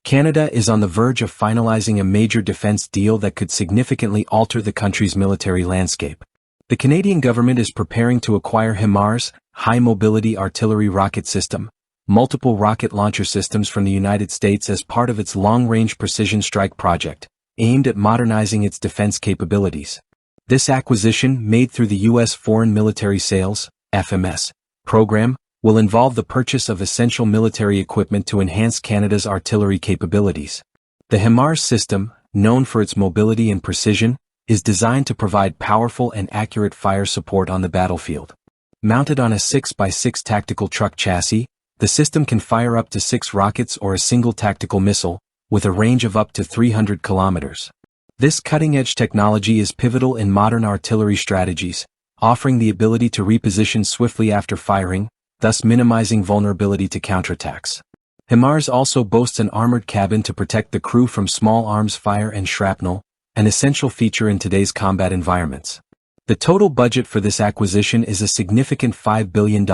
Canada is on the verge of finalizing a major defense deal that could significantly alter the country's military landscape. The Canadian government is preparing to acquire HIMARS, High Mobility Artillery Rocket System, multiple rocket launcher systems from the United States as part of its long-range precision strike project, aimed at modernizing its defense capabilities. This acquisition, made through the U.S. Foreign Military Sales (FMS) program, will involve the purchase of essential military equipment to enhance Canada's artillery capabilities. The HIMARS system, known for its mobility and precision, is designed to provide powerful and accurate fire support on the battlefield. Mounted on a 6x6 tactical truck chassis, the system can fire up to 6 rockets or a single tactical missile, with a range of up to 300 kilometers. This cutting-edge technology is pivotal in modern artillery strategies, offering the ability to reposition swiftly after firing, thus minimizing vulnerability to counterattacks. HIMARS also boasts an armored cabin to protect the crew from small arms fire and shrapnel, an essential feature in today's combat environments. The total budget for this acquisition is a significant $5 billion,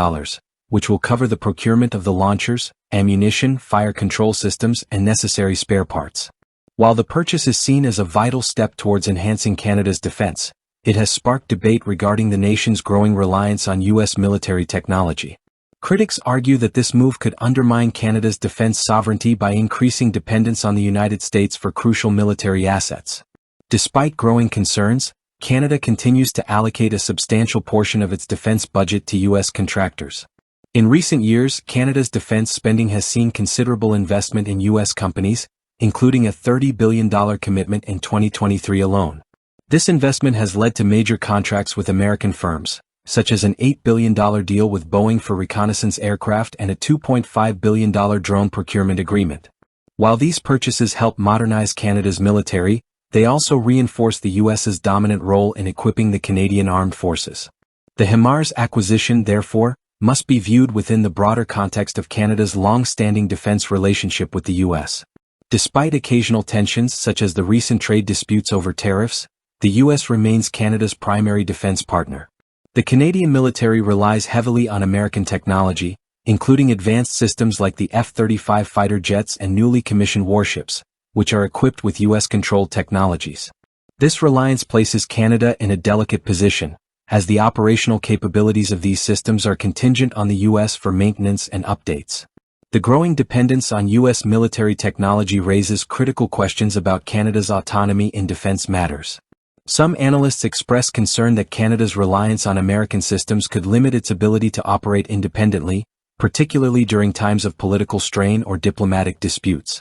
which will cover the procurement of the launchers, ammunition, fire control systems, and necessary spare parts. While the purchase is seen as a vital step towards enhancing Canada's defense, it has sparked debate regarding the nation's growing reliance on U.S. military technology. Critics argue that this move could undermine Canada's defense sovereignty by increasing dependence on the United States for crucial military assets. Despite growing concerns, Canada continues to allocate a substantial portion of its defense budget to U.S. contractors. In recent years, Canada's defense spending has seen considerable investment in U.S. companies, including a $30 billion commitment in 2023 alone. This investment has led to major contracts with American firms, such as an $8 billion deal with Boeing for reconnaissance aircraft and a $2.5 billion drone procurement agreement. While these purchases help modernize Canada's military, they also reinforce the U.S.'s dominant role in equipping the Canadian Armed Forces. The HIMARS acquisition, therefore, must be viewed within the broader context of Canada's long-standing defense relationship with the U.S. Despite occasional tensions such as the recent trade disputes over tariffs, the U.S. remains Canada's primary defense partner. The Canadian military relies heavily on American technology, including advanced systems like the F-35 fighter jets and newly commissioned warships, which are equipped with U.S.-controlled technologies. This reliance places Canada in a delicate position, as the operational capabilities of these systems are contingent on the U.S. for maintenance and updates. The growing dependence on U.S. military technology raises critical questions about Canada's autonomy in defense matters. Some analysts express concern that Canada's reliance on American systems could limit its ability to operate independently, particularly during times of political strain or diplomatic disputes.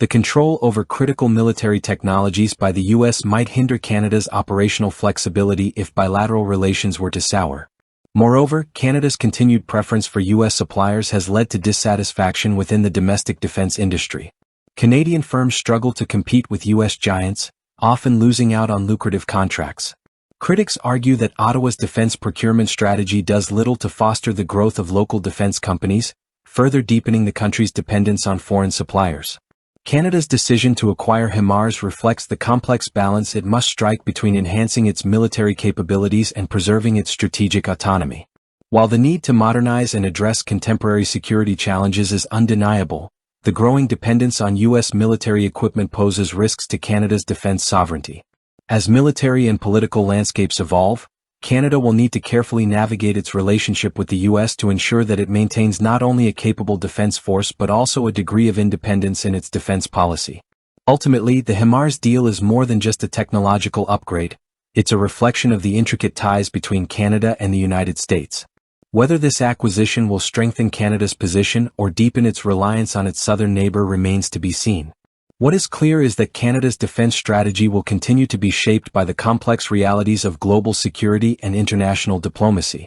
The control over critical military technologies by the U.S. might hinder Canada's operational flexibility if bilateral relations were to sour. Moreover, Canada's continued preference for U.S. suppliers has led to dissatisfaction within the domestic defense industry. Canadian firms struggle to compete with U.S. giants, often losing out on lucrative contracts. Critics argue that Ottawa's defense procurement strategy does little to foster the growth of local defense companies, further deepening the country's dependence on foreign suppliers. Canada's decision to acquire HIMARS reflects the complex balance it must strike between enhancing its military capabilities and preserving its strategic autonomy. While the need to modernize and address contemporary security challenges is undeniable, the growing dependence on U.S. military equipment poses risks to Canada's defense sovereignty. As military and political landscapes evolve, Canada will need to carefully navigate its relationship with the U.S. to ensure that it maintains not only a capable defense force but also a degree of independence in its defense policy. Ultimately, the HIMARS deal is more than just a technological upgrade, it's a reflection of the intricate ties between Canada and the United States. Whether this acquisition will strengthen Canada's position or deepen its reliance on its southern neighbor remains to be seen. What is clear is that Canada's defense strategy will continue to be shaped by the complex realities of global security and international diplomacy.